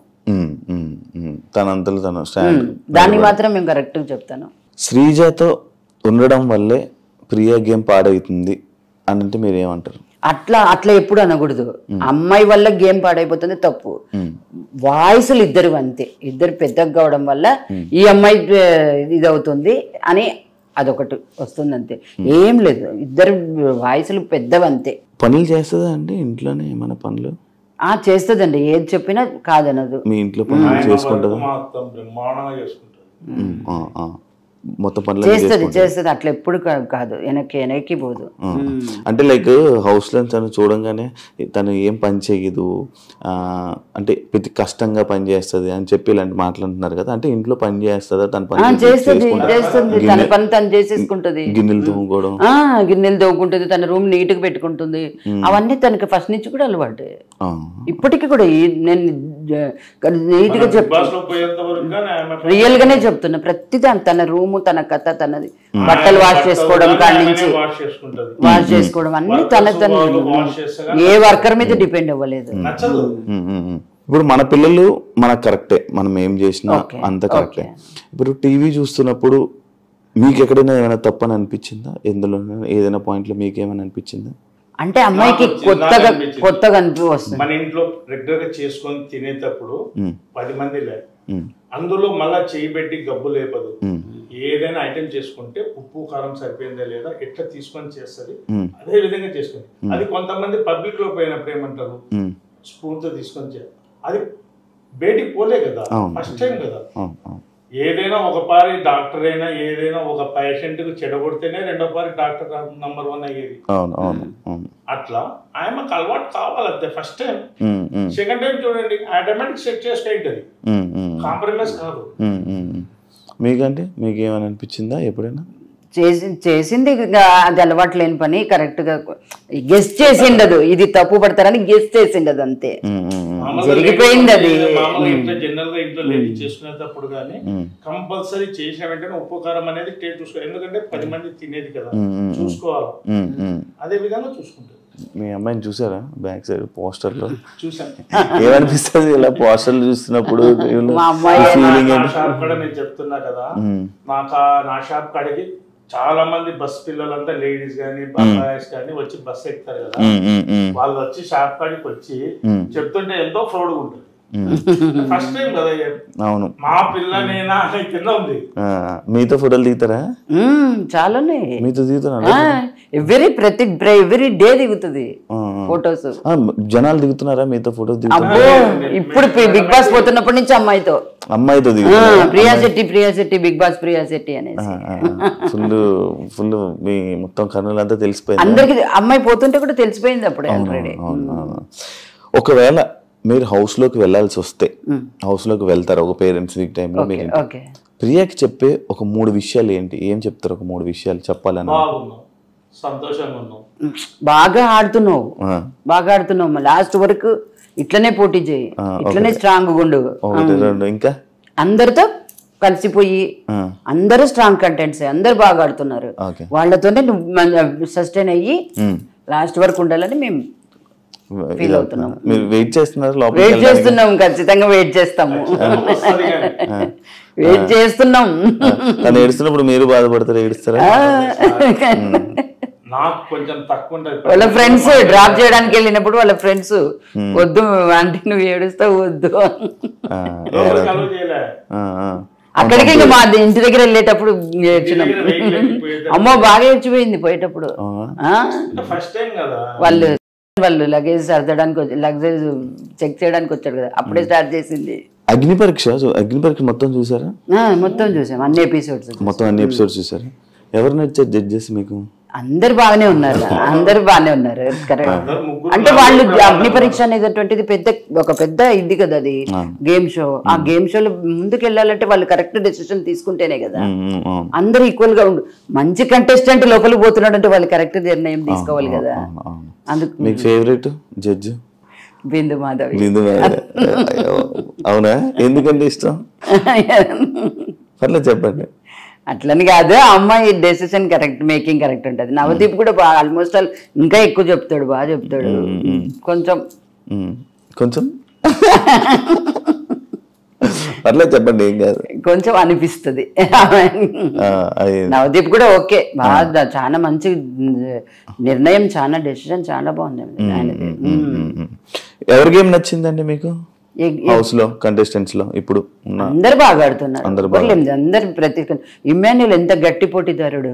S3: దాన్ని మాత్రం మేము కరెక్ట్ గా చెప్తాను.
S2: శ్రీజతో ఉండడం వల్లే ప్రియా గేమ్ పాడవుతుంది అని అంటే మీరు ఏమంటారు?
S3: అట్లా ఎప్పుడు అనకూడదు. అమ్మాయి వల్ల గేమ్ పాడైపోతుంది తప్పు. వాయిస్లు ఇద్దరు అంతే, ఇద్దరు పెద్దగా కావడం వల్ల ఈ అమ్మాయి ఇది అవుతుంది అని అదొకటి వస్తుంది అంతే, ఏం లేదు. ఇద్దరు వాయిస్లు పెద్దవంతే.
S2: పనులు చేస్తుందా అండి ఇంట్లోనే? ఏమైనా పనులు
S3: చేస్తుందండి, ఏది చెప్పినా కాదనదు.
S2: మీ ఇంట్లో పనులు చేసుకుంటుందా? మొత్తం పనులు
S3: చేస్తుంది, అట్లా ఎప్పుడు కాదు, వెనక్కి పోదు.
S2: అంటే లైక్ హౌస్ లో తను చూడంగానే తను ఏం పని చేయదు, అంటే ప్రతి కష్టంగా పని చేస్తుంది అని చెప్పి ఇలాంటి మాట్లాడుతున్నారు కదా, అంటే ఇంట్లో పని చేస్తుందా? తన పని
S3: చేస్తుంది, తన పని తను చేసేసుకుంటది.
S2: గిన్నెలు తోముకోవడం,
S3: గిన్నెలు తోముకుంటుంది, తన రూమ్ నీట్ గా పెట్టుకుంటుంది. అవన్నీ తనకి ఫస్ట్ నుంచి కూడా అలవాటు, ఇప్పటికి కూడా. నేను నీట్ గా చెప్తాను, రియల్ గానే చెప్తున్నా. ప్రతిదాని తన రూమ్, తన కథ, తనది బట్టలు వాష్ చేసుకోవడం కాడి నుంచి వాష్ చేసుకోవడం అన్ని తన ఏ వర్కర్ మీద డిపెండ్ అవ్వలేదు.
S2: ఇప్పుడు మన పిల్లలు మనకు కరెక్టే, మనం ఏం చేసినా అంత కరెక్టే. ఇప్పుడు టీవీ చూస్తున్నప్పుడు మీకు ఎక్కడైనా ఏమైనా తప్పని అనిపించిందా? ఎందులో ఏదైనా పాయింట్ లో మీకు ఏమైనా అనిపించిందా?
S3: అంటే అమ్మాయికి కొత్తగా వస్తుంది.
S4: మన ఇంట్లో రెగ్యులర్ గా చేసుకొని తినేటప్పుడు 10 మంది లేదు, అందులో మళ్ళా చేయి పెట్టి గబ్బు లేపదు. ఏదైనా ఐటెం చేసుకుంటే ఉప్పు కారం సరిపోయిందా లేదా ఎట్లా తీసుకొని చేస్తుంది, అదే విధంగా చేసుకుంది. అది కొంతమంది పబ్లిక్ లో పోయినప్పుడు ఏమంటారు, స్పూన్ తో తీసుకొని చేయాలి. అది బయటికి పోలే కదా, ఫస్ట్ టైం కదా. ఏదైనా ఒక పారి డాక్టర్ అయినా ఏదైనా ఒక పేషెంట్ కు చెడగొడితేనే రెండో పారి డాక్టర్ నంబర్ 1 అయ్యేది. అట్లా ఆయనకు అలవాటు కావాలంతే. ఫస్ట్ టైం, సెకండ్ టైం చూడండి ఆటోమేటిక్ సెట్ చేసుకుంటుంది, కాంప్రమైజ్ కాదు.
S2: మీకంటే మీకు ఏమైనా అనిపించిందా ఎప్పుడైనా?
S3: చేసింది అది అలవాటు లేని పని కరెక్ట్ గా గెస్ చేసిండదు, ఇది తప్పు పడతారని గెస్ చేసిండదు, అంతే జరిగిపోయింది. అది
S4: జనరల్ గా ఇంట్లో లేడీ చేసుకునేటప్పుడు కానీ కంపల్సరీ చేసిన వెంటనే ఉప్పు కారం అనేది టేస్ట్ చూసుకోవాలి, ఎందుకంటే 10 మంది తినేది కదా, చూసుకోవాలి. అదే విధంగా చూసుకుంటారు.
S2: మీ అమ్మాయిని చూసారా బ్యాక్ సైడ్ పోస్టర్ లో?
S4: చూసాను.
S2: ఏమనిపిస్తుంది ఇలా పోస్టర్లు చూస్తున్నప్పుడు?
S4: షాప్ కూడా నేను చెప్తున్నా కదా, నా షాప్ కాడికి చాలా మంది బస్ పిల్లలంతా లేడీస్ గానీ బాయ్స్ కానీ వచ్చి బస్ ఎక్కుతారు కదా, వాళ్ళు వచ్చి షాప్ కాడికి వచ్చి చెప్తుంటే ఎంతో ప్రౌడ్గా ఉంటుంది. ఫస్ట్ టైం కదా,
S2: అవును
S4: మా పిల్లనేనా కింద ఉంది.
S2: మీతో ఫోటోలు దిగుతారా?
S3: చాలానే
S2: మీతో దిగుతున్నా,
S3: ఎవ్రీ డే దిగుతుంది ఫోటోస్.
S2: జనాలు దిగుతున్నారా మీతో ఫోటోస్?
S3: ఇప్పుడు బిగ్ బాస్ పోతున్నప్పటి నుంచి అమ్మాయితో ప్రియా శెట్టి బిగ్ బాస్ ప్రియా శెట్టి అనేసి
S2: ఫుల్ మీ మొత్తం కర్నూలు తెలిసిపోయింది
S3: అందరికి. అమ్మాయి పోతుంటే కూడా తెలిసిపోయింది అప్పుడే ఆల్రెడీ.
S2: ఒకవేళ మీరు హౌస్లోకి వెళ్ళాల్సి వస్తే హౌస్లోకి వెళ్తారు ఒక పేరెంట్స్ వీక్ టైంలో మీరు
S3: ఓకే.
S2: ప్రియాకి చెప్పే ఒక 3 విషయాలు ఏంటి? ఏం చెప్తారు? ఒక 3 విషయాలు చెప్పాలని.
S4: బాగున్నావు, సంతోషంగా ఉన్నావు,
S3: బాగా ఆడుతున్నావు లాస్ట్ వరకు ఇట్లనే పోటీ చేయి, ఇట్లనే స్ట్రాంగ్ ఉండు,
S2: ఒకటి రెండు ఇంకా
S3: అందరితో కలిసిపోయి అందరూ స్ట్రాంగ్ కంటెంట్స్, అందరు బాగా ఆడుతున్నారు, వాళ్ళతోనే నువ్వు సస్టైన్ అయ్యి లాస్ట్ వరకు ఉండాలని మేము ఫీల్ అవుతున్నాం.
S2: మీరు వెయిట్ చేస్తున్నారు?
S3: వెయిట్ చేస్తున్నాం, ఖచ్చితంగా వెయిట్ చేస్తాము, వెయిట్ చేస్తున్నాం.
S2: తను ఏడుస్తున్నప్పుడు మీరు బాధపడతారు, ఏడుస్తారా?
S4: నాకు కొంచెం తక్కువ ఉంటుంది.
S3: వాళ్ళ ఫ్రెండ్స్ డ్రాప్ చేయడానికి వెళ్ళినప్పుడు వాళ్ళ ఫ్రెండ్స్ వద్దు ఆంటీ నువ్వు ఏడుస్తావు వద్దు, అక్కడికి ఇంకా మా ఇంటి దగ్గర వెళ్ళేటప్పుడు ఏడ్చినాం. అమ్మో బాగా ఏడ్చిపోయింది పోయేటప్పుడు. వాళ్ళు లగేజ్ సర్దడానికి లగేజ్ చెక్ చేయడానికి వచ్చారు కదా, అప్పుడే స్టార్ట్ చేసింది.
S2: అగ్ని పరీక్ష మొత్తం చూసారా?
S3: మొత్తం చూసాం, అన్ని ఎపిసోడ్స్
S2: మొత్తం అన్ని ఎపిసోడ్స్ చూసారా? ఎవరు నచ్చారు జడ్జెస్ మీకు?
S3: అందరు బాగానే ఉన్నారు, అందరు బాగానే ఉన్నారు. కరెక్ట్. అంటే వాళ్ళు అగ్ని పరీక్ష అనేటువంటిది ఒక పెద్ద ఇది కదా, అది గేమ్ షో. ఆ గేమ్ షోలో ముందుకు వెళ్ళాలంటే వాళ్ళు కరెక్ట్ డెసిషన్ తీసుకుంటేనే కదా. అందరు ఈక్వల్ గా ఉండు. మంచి కంటెస్టెంట్ లోపలికి పోతున్నాడు అంటే వాళ్ళు కరెక్ట్ నిర్ణయం తీసుకోవాలి కదా. అందుకు
S2: మీకు ఫేవరెట్ జడ్జ్?
S3: బిందు మాధవి.
S2: అవునా? ఎందుకంటే ఇష్టం? పర్లేదు చెప్పండి.
S3: అట్లని కాదు, అమ్మాయి డెసిషన్ మేకింగ్ కరెక్ట్ ఉంటుంది. నవదీప్ కూడా బాగా ఆల్మోస్ట్ ఇంకా ఎక్కువ చెప్తాడు, బాగా చెప్తాడు. కొంచెం
S2: పర్లేదు చెప్పండి, ఏం కాదు.
S3: కొంచెం అనిపిస్తుంది. నవదీప్ కూడా ఓకే, బాగా చాలా మంచి నిర్ణయం, చాలా డెసిషన్ చాలా బాగుంది ఆయనది.
S2: ఎవరి గేమ్ నచ్చిందండి మీకు హౌస్ లో కంటెస్టెంట్స్ లో? ఇప్పుడు
S3: అందరు బాగా ఆడుతున్నారు, అందరు ప్రతి ఇమ్మాన్యుల్ ఎంత గట్టి పోటీదారుడు.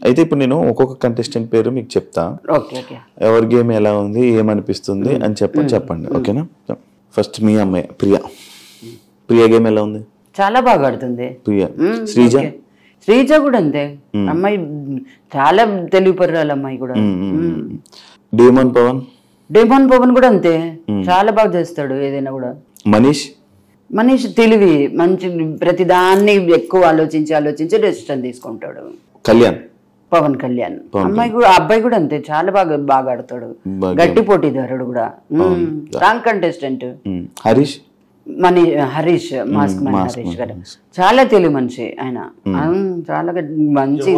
S2: అయితే ఇప్పుడు నేను ఒక్కొక్క కంటెస్టెంట్ పేరు మీకు చెప్తా, ఎవరి గేమ్ ఎలా ఉంది, ఏమనిపిస్తుంది అని చెప్పండి, ఓకేనా? ఫస్ట్ మీ అమ్మాయి ప్రియా గేమ్ ఎలా ఉంది?
S3: చాలా బాగా ఆడుతుంది
S2: ప్రియా.
S3: శ్రీజ కూడా అంతే, అమ్మాయి చాలా తెలివిపర్రాలు అమ్మాయి కూడా. డేమోన్ పవన్ కూడా అంతే, చాలా బాగా చేస్తాడు ఏదైనా కూడా. మనీష్ తెలివి మంచి, ప్రతిదాన్ని ఎక్కువ ఆలోచించి డెసిషన్ తీసుకుంటాడు. పవన్ కళ్యాణ్ అమ్మాయి కూడా, అబ్బాయి కూడా అంతే, చాలా బాగా ఆడతాడు, గట్టి పోటీదారుడు కూడా, strong contestant. Harish mask Harish గారు చాలా తెలివి మనిషి ఆయన, చాలా మంచి,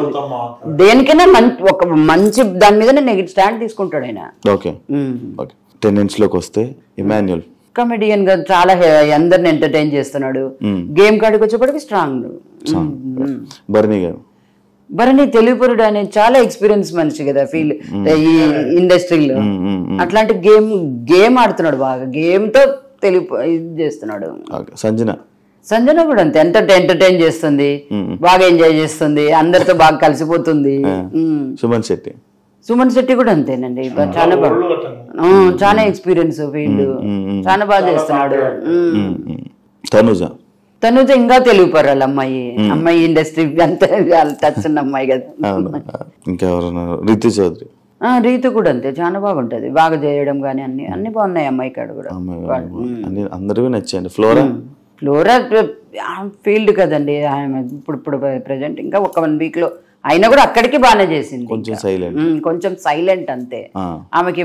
S3: దేనికైనా ఒక మంచి దాని మీద స్టాండ్ తీసుకుంటాడు ఆయన.
S2: ఇమాన్యుల్
S3: కమెడియన్ గా చాలా అందరిని ఎంటర్టైన్ చేస్తున్నాడు. గేమ్ కాడికి వచ్చేప్పటికి స్ట్రాంగ్. భరణి తెలివిపరుడు అనే చాలా ఎక్స్పీరియన్స్ మనిషి కదా ఫీల్ ఈ ఇండస్ట్రీలో. అట్లాంటి గేమ్ ఆడుతున్నాడు బాగా, గేమ్ తో ఇది చేస్తున్నాడు. సంజన కూడా అంతే, ఎంటర్టైన్ చేస్తుంది, బాగా ఎంజాయ్ చేస్తుంది, అందరితో బాగా కలిసిపోతుంది. సుమన్ శెట్టి కూడా అంతేనండి, చాలా బాగా, చాలా ఎక్స్పీరియన్స్ ఫీల్డ్, చాలా బాగా చేస్తున్నాడు. తనుజ ఇంకా తెలివిపరాలి అమ్మాయి ఇండస్ట్రీ అంతా టచ్ ఉన్న అమ్మాయి కదా. రీతు కూడా అంతే, చాలా బాగుంటది, బాగా చేయడం గానీ అన్ని బాగున్నాయి అమ్మాయి కాడ కూడా. ఫ్లోరా ఫీల్డ్ కదండి ఇప్పుడు ప్రెసెంట్, ఇంకా ఒక 1 వీక్ లో అయినా కూడా అక్కడికి బాగానే చేసింది, కొంచెం సైలెంట్ అంతే. ఆమెకి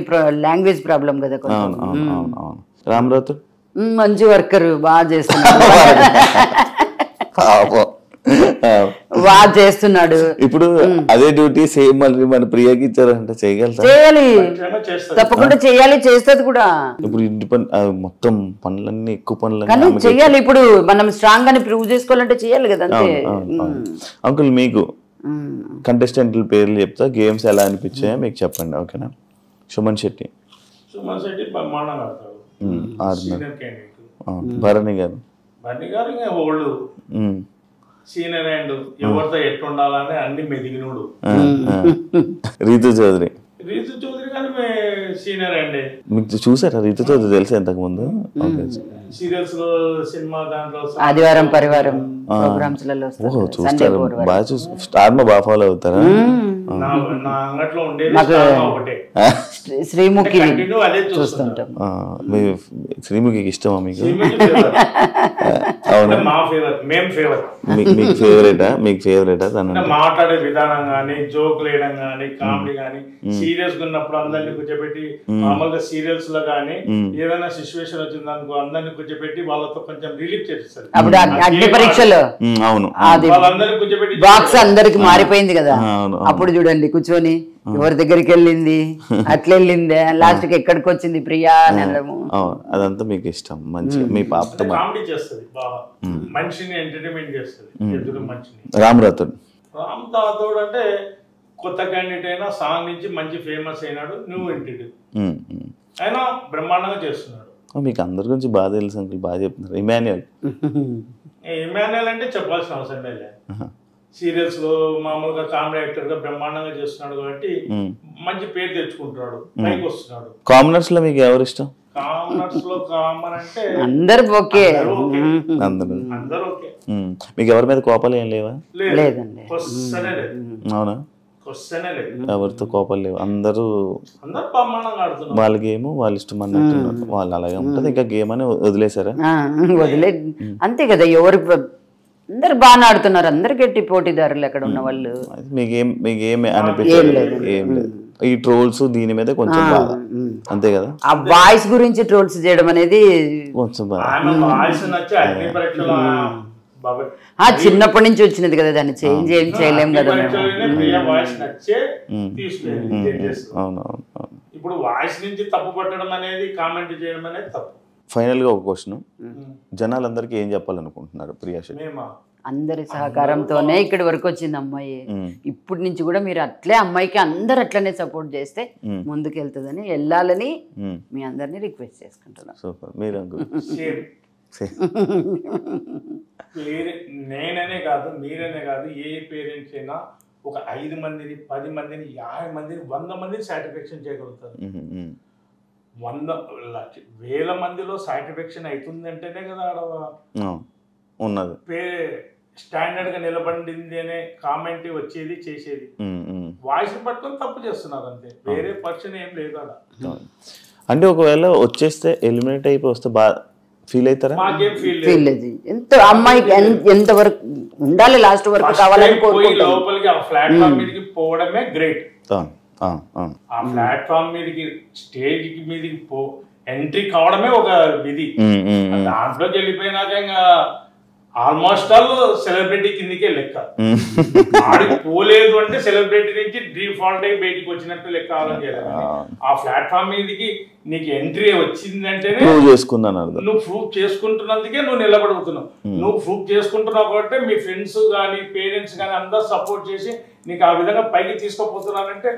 S3: లాంగ్వేజ్ ప్రాబ్లం కదా కొంచెం. మంచి వర్కర్, బాగా చేస్తున్నాడు, బాగా చేస్తున్నాడు.
S2: ఇప్పుడు అదే డ్యూటీ సేమ్ మళ్ళీ మన ప్రియాకి ఇచ్చారంటే
S3: చేయాలి, తప్పకుండా చేయాలి, చేస్తుంది కూడా.
S2: ఇప్పుడు ఇంటి పని మొత్తం పనులన్నీ ఎక్కువ పనులు
S3: కానీ చెయ్యాలి. ఇప్పుడు మనం స్ట్రాంగ్ అని ప్రూవ్ చేసుకోవాలంటే చేయాలి కదా అంతే.
S2: అంకుల్ మీకు కంటెస్టెంట్ల పేర్లు చెప్తా, గేమ్స్ ఎలా అనిపించాయో మీకు చెప్పండి, ఓకేనా? సుమన్ శెట్టి భరణి గారు
S4: సీనియర్ అండ్ ఎవరితో ఎట్లుండాలని అన్ని మెదిగినోడు.
S2: రీతు చౌదరి
S4: కానీ సీనియర్ అండి.
S2: మీకు చూసారా రీతు చౌదరి? తెలుసా ఇంతకు ముందు
S4: సీరియల్స్ లో, సినిమా దాంట్లో
S3: ఆదివారం పరివారం ప్రోగ్రామ్స్ లలో
S2: ఓహో చూస్తారు బాగా స్టార్ బాగా ఫాలో అవుతారా?
S4: నా అంగట్లో ఉండేది ఒకటే
S3: శ్రీముఖి
S4: అదే చూస్తుంటాం.
S2: శ్రీముఖికి ఇష్టమా మీకు?
S4: అవునా? మా ఫేవర్, మేము ఫేవర్.
S2: మీకు ఫేవరెటా తన
S4: మాట్లాడే విధానం గానీ, జోక్ వేయడం గానీ, కామెడీ గానీ, సీరియస్ గా ఉన్నప్పుడు అందరినీ కూర్చోబెట్టి, మామూలుగా సీరియల్స్ లో గానీ ఏదైనా సిచ్యువేషన్ వచ్చింది అనుకో అందరినీ కూర్చోబెట్టి వాళ్ళతో కొంచెం రిలీఫ్ చేస్తారు.
S3: అప్పుడు అగ్ని పరీక్షలో
S2: అవును
S4: వాళ్ళందరినీ కూర్చోబెట్టి
S3: బాక్స్ అందరికి మారిపోయింది కదా, అప్పుడు చూడండి కూర్చొని ఎవరి దగ్గరికి వెళ్ళింది, అట్లా వెళ్ళిందే, లాస్ట్ కి ఎక్కడికి వచ్చింది ప్రియా అని అనడము.
S2: అదంతా మీకు ఇష్టం. మంచి మీ పాపతో
S4: కామెడీ చేస్తుంది బాగా, మనిషిని ఎంటర్టైన్మెంట్ చేస్తుంది. ఎదురు మనిషిని
S2: రామ్ రాథోడ్
S4: అంటే కొత్త క్యాండిడేట్ అయినా సాంగ్ నుంచి మంచి ఫేమస్ అయినాడు. న్యూ ఎంటిటీ అయినా బ్రహ్మాండంగా చేస్తున్నాడు.
S2: మీకు అందరి గురించి బాగా తెలుసు అంకుల్, బాగా చెప్తున్నారు.
S4: ఇమాన్యుయల్ అంటే చెప్పాల్సిన అవసరం లేదు. సీరియల్స్ లో మామూలుగా కామెడీ యాక్టర్ గా బ్రహ్మాండంగా చేస్తున్నాడు కాబట్టి మంచి పేరు తెచ్చుకుంటున్నాడు, పైకి వస్తున్నాడు.
S2: కామనర్స్ లో మీకు ఎవరు ఇష్టం?
S4: కామనర్స్ లో కామన్ అంటే
S3: అందరు ఓకే,
S4: అందరూ ఓకే.
S2: మీకు ఎవరి మీద కోపాలు ఏం లేవా?
S3: లేదండి.
S2: అవునా? ఎవరితో కోపాలు లేవు, అందరూ వాళ్ళ గేమ్ వాళ్ళ ఇష్టం అన్నట్టు వాళ్ళు అలాగే ఉంటుంది. ఇంకా గేమ్ అని వదిలేసారా?
S3: వదిలే అంతే కదా. ఎవరు అందరు బాగా ఆడుతున్నారు, అందరు గట్టి పోటీదారులు అక్కడ ఉన్న వాళ్ళు.
S2: మీకేం అనిపించలేదు? ఏం లేదు. ఈ ట్రోల్స్ దీని మీద కొంచెం బాగా అంతే కదా.
S3: ఆ వాయిస్ గురించి ట్రోల్స్ చేయడం అనేది
S2: కొంచెం
S3: చిన్నప్పటి నుంచి వచ్చినది కదా, దాన్ని చేంజ్ ఏం చేయలేం కదా.
S4: ఇప్పుడు వాయిస్ నుంచి తప్పు పట్టడం అనేది, కామెంట్ చేయడం అనేది తప్పు.
S2: ఫైనల్ గా ఒక క్వశ్చన్, జనాలందరికీ ఏం చెప్పాలనుకుంటున్నారు ప్రియా శెట్టి?
S3: అందరి సహకారంతోనే ఇక్కడి వరకు వచ్చింది అమ్మాయి. ఇప్పటి నుంచి కూడా మీరు అట్లే అమ్మాయికి అందరు అట్లనే సపోర్ట్ చేస్తే ముందుకు వెళ్తుందని, వెళ్ళాలని మీ అందరినీ రిక్వెస్ట్ చేసుకుంటున్నాను.
S2: సూపర్. మీరు
S4: నేననే కాదు, మీరనే కాదు, ఏ పేరెంట్స్ అయినా ఒక 5 మందిని 10 మందిని 50 మందిని 100 మందిని సాటిస్ఫాక్షన్ చేయగలుగుతారు. 100,000 మందిలో సాటిస్ఫాక్షన్ అవుతుంది అంటేనే కదా ఆడ
S2: ఉన్నది
S4: స్టాండర్డ్ గా నిలబడింది అనే కామెంట్ వచ్చేది, చేసేది. వాయిస్ పట్టుకొని తప్పు చేస్తున్నారు అంతే, వేరే పర్సన్ ఏం లేదు అలా.
S2: అంటే ఒకవేళ వచ్చేస్తే ఎలిమినేట్ అయిపోయి వస్తే బాగా ఫీల్ అవుతారా?
S3: ఫీల్ లేదు. ఎంత అమ్మాయికి ఎంత వరకు ఉండాలి, లాస్ట్ వరకు కావాలని
S4: లోపలికి ఆ ప్లాట్ఫామ్ మీదకి పోవడమే గ్రేట్. ఆ ప్లాట్ఫామ్ మీదకి, స్టేజ్ మీదకి ఎంట్రీ కావడమే ఒక విధి. దాంట్లోకి వెళ్ళిపోయినాక ఇంకా ఆల్మోస్ట్ ఆల్ సెలబ్రిటీ కిందకే లెక్క. ఆడికి పోలేదు అంటే సెలబ్రిటీ నుంచి డిఫాల్ట్ అయి బయటికి వచ్చినట్టు లెక్క ఆలోచించాలి. ఆ ప్లాట్ఫామ్ మీదకి నీకు ఎంట్రీ వచ్చిందంటేనే నువ్వు ప్రూఫ్ చేసుకుంటున్నందుకే నువ్వు నిలబడుతున్నావు. నువ్వు ప్రూఫ్ చేసుకుంటున్నావు కాబట్టి మీ ఫ్రెండ్స్ కానీ పేరెంట్స్ కానీ అందరు సపోర్ట్ చేసి నీకు ఆ విధంగా పైకి తీసుకుపోతున్నానంటే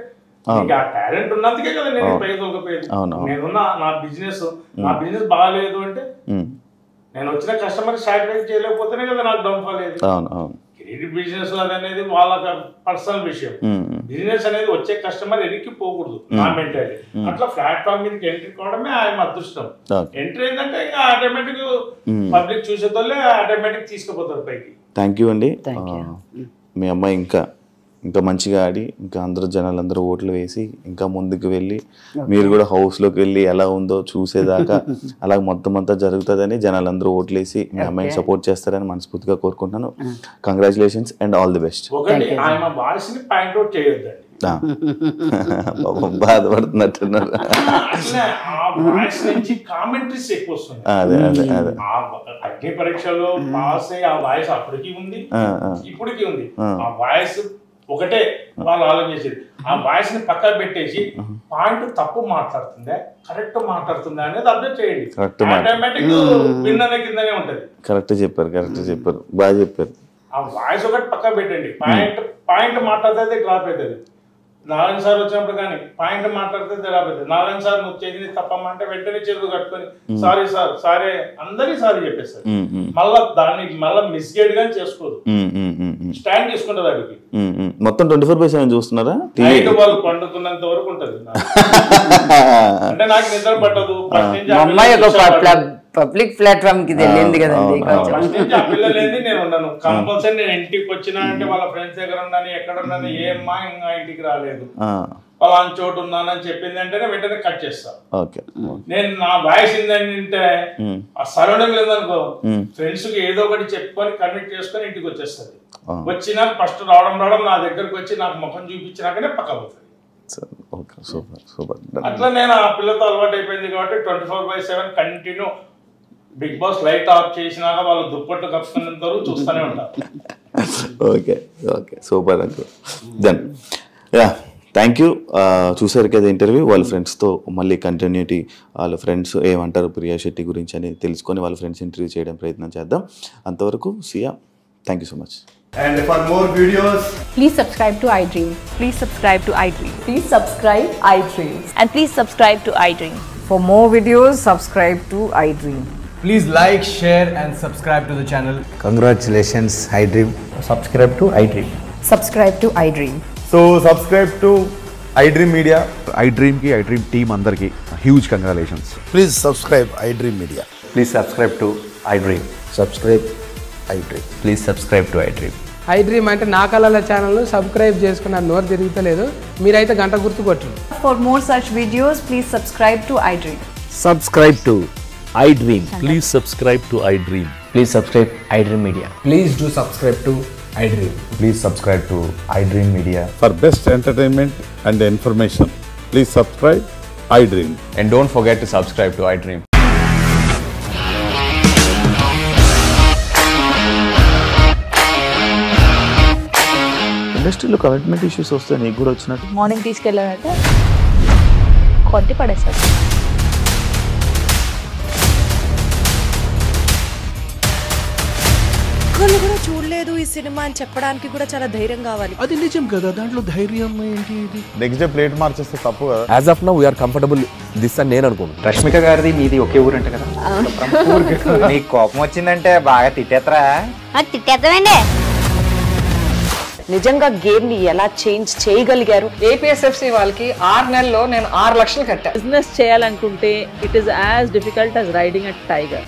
S4: నీకు ఆ టాలెంట్ ఉన్నందుకే కదా నేను పైకి తొలగిపోయేది. నేనున్నా నా బిజినెస్ బాగాలేదు అంటే నేను వచ్చిన కస్టమర్ సాటిస్ఫై చేయలేకపోతేనే కదా నాకు డౌన్ఫాల్ అయ్యేది. క్రెడిట్ బిజినెస్ అనేది వాళ్ళ పర్సనల్ విషయం. బిజినెస్ అనేది వచ్చే కస్టమర్ ఎన్నికి పోకూడదు నా మెంటాలిటీ. అట్లా ప్లాట్ఫామ్ మీదకి ఎంట్రీ కావడమే ఆయన అదృష్టం. ఎంట్రీ ఏంటంటే ఇంకా ఆటోమేటిక్ పబ్లిక్ చూసేతోళ్ళే ఆటోమేటిక్ తీసుకుపోతారు పైకి.
S2: థ్యాంక్ యూ అండి. మీ అమ్మాయి ఇంకా మంచిగా ఆడి ఇంకా అందరూ జనాలందరూ ఓట్లు వేసి ఇంకా ముందుకు వెళ్ళి మీరు కూడా హౌస్లోకి వెళ్ళి ఎలా ఉందో చూసేదాకా అలా మొత్తం అంతా జరుగుతుందని జనాలందరూ ఓట్లు వేసి మీ అమ్మాయిని సపోర్ట్ చేస్తారని మనస్ఫూర్తిగా కోరుకుంటున్నాను. Congratulations and all the best. బాధపడుతున్నట్టున్నారు. అదే అదే అదే
S4: అగ్ని పరీక్షలో పాస్ అయ్యి ఆ వాయిస్ అప్పటికి ఉంది, ఇప్పటికి ఉంది. ఆ వాయిస్ ఒకటే వాళ్ళు ఆలోచించేది. ఆ వాయిస్ ని పక్కన పెట్టేసి పాయింట్ తప్పు మాట్లాడుతుందా కరెక్ట్ మాట్లాడుతుందా అనేది అప్డేట్ చేయండి. ఆటోమేటిక్ విన్ననే కిందనే ఉంటది.
S2: కరెక్ట్ చెప్పారు బాగా చెప్పారు.
S4: ఆ వాయిస్ ఒకటి పక్కన పెట్టండి. పాయింట్ మాట్లాడితే డ్రాప్ అవుతుంది. నారాయణ సార్ వచ్చినప్పుడు కానీ పాయింట్ మాట్లాడితే డ్రాప్ అవుతుంది. నారాయణ సార్ నువ్వు చేసింది తప్పమ్మా అంటే వెంటనే చేతులు కట్టుకొని సారీ సార్ సారీ అందరికి సారీ చెప్పేస్తారు. మళ్ళా దాన్ని మళ్ళీ మిస్గైడ్ గానీ చేసుకోదు, స్టాండ్ తీసుకుంటది. అడిగి
S2: మొత్తం 24/7 చూస్తున్నారా?
S4: వాళ్ళు పండుకున్నంత వరకు ఉంటది. అంటే నాకు నిద్ర పట్టదు.
S3: పబ్లిక్ ప్లాట్ఫామ్ కి వెళ్ళింది కదండి కొంచెం.
S4: ఫస్ట్ నుంచి ఆ పిల్లలేంది నేను ఉండను. కంపల్సరీ నేను ఇంటికి వచ్చినా అంటే వాళ్ళ ఫ్రెండ్స్ దగ్గర ఉన్నాను, ఎక్కడ ఉన్నాను, ఏమ్మా ఇంకా ఇంటికి రాలేదు, పలానా చోటు ఉన్నానని చెప్పింది అంటే వెంటనే కట్ చేస్తా. నేను నా వాయిస్ ఏంటంటే ఆ సరౌండింగ్ లేదనుకో, ఫ్రెండ్స్ కి ఏదో ఒకటి చెప్పుకొని కన్విక్ట్ చేసుకొని ఇంటికి వచ్చేస్తుంది. వచ్చినా ఫస్ట్ రావడం నా దగ్గరకు వచ్చి నాకు ముఖం చూపించినాకనే పక్క పోతుంది. అట్లా నేను ఆ పిల్లతో అలవాటు అయిపోయింది కాబట్టి 24/7 continue Bigg Boss light off చేసినాక వాళ్ళు దుప్పట్లు కప్పుకున్నంత వరకు చూస్తూనే ఉంటారు.
S2: Okay okay super uncle. Then thank you. చూసారు కదా ఇంటర్వ్యూ. వాళ్ళ ఫ్రెండ్స్తో మళ్ళీ కంటిన్యూటీ, వాళ్ళ ఫ్రెండ్స్ ఏమంటారు ప్రియా శెట్టి గురించి అని తెలుసుకొని వాళ్ళ ఫ్రెండ్స్ ఇంటర్వ్యూ చేయడం ప్రయత్నం చేద్దాం. అంతవరకు see ya, thank you so much.
S5: And for more videos,
S6: please subscribe to iDream.
S7: Please subscribe to iDream.
S6: Please subscribe iDream.
S7: And please subscribe to iDream.
S6: For more videos, subscribe to iDream.
S5: please like, share and subscribe to the channel.
S8: Congratulations, iDream. Subscribe to iDream.
S6: Subscribe to iDream.
S5: So subscribe to iDream Media.
S9: iDream team andarki huge congratulations.
S8: Please subscribe iDream Media.
S9: Please subscribe to iDream.
S8: Subscribe iDream.
S9: Please subscribe to iDream.
S10: iDream అంటే నా కళల channel subscribe చేసుకున్న నోరు తిరుగుతలేదు, మీరైతే గంట గుర్తు కొట్టండి.
S7: For more such videos, please subscribe to iDream.
S8: Subscribe to iDream.
S9: Please subscribe to iDream.
S8: Please subscribe iDream Media.
S10: Please do subscribe to iDream.
S9: Please subscribe to iDream Media.
S11: For best entertainment and information, please subscribe iDream.
S9: And don't forget to subscribe to iDream.
S2: ఇండస్ట్రీలో commitment issues వస్తే నీకు కూడా వచ్చినట్టు
S7: morning తీసుకెళ్ళాలంటే కొట్టి పడేస్తాడు.
S12: ఒక్కళ్ళు కూడా చూడలేదు ఈ సినిమా అని చెప్పడానికి కూడా చాలా ధైర్యం కావాలి.
S10: అది నిజం కదా, దాంట్లో ధైర్యం ఏంటి? ఇది
S11: నెక్స్ట్ డే ప్లేట్ మార్చేస్తే తప్పు కదా.
S9: As of now we are comfortable this అని నేను అనుకుంటున్నాను.
S8: రష్మిక గారిది మీది ఒకే ఊరు అంట కదా. నీకు కోపం వచ్చిందంటే బాగా తిట్టేత్తరా?
S7: తిట్టేద్దామండి.
S12: నిజంగా గేమ్ ని ఎలా చేంజ్ చేయగలిగారు?
S10: ఏపీఎస్ఎఫ్సి వాళ్ళకి 6 నెలల్లో నేను 6 లక్షలు కట్టా.
S7: బిజినెస్ చేయాలనుకుంటే it is as difficult as riding a tiger.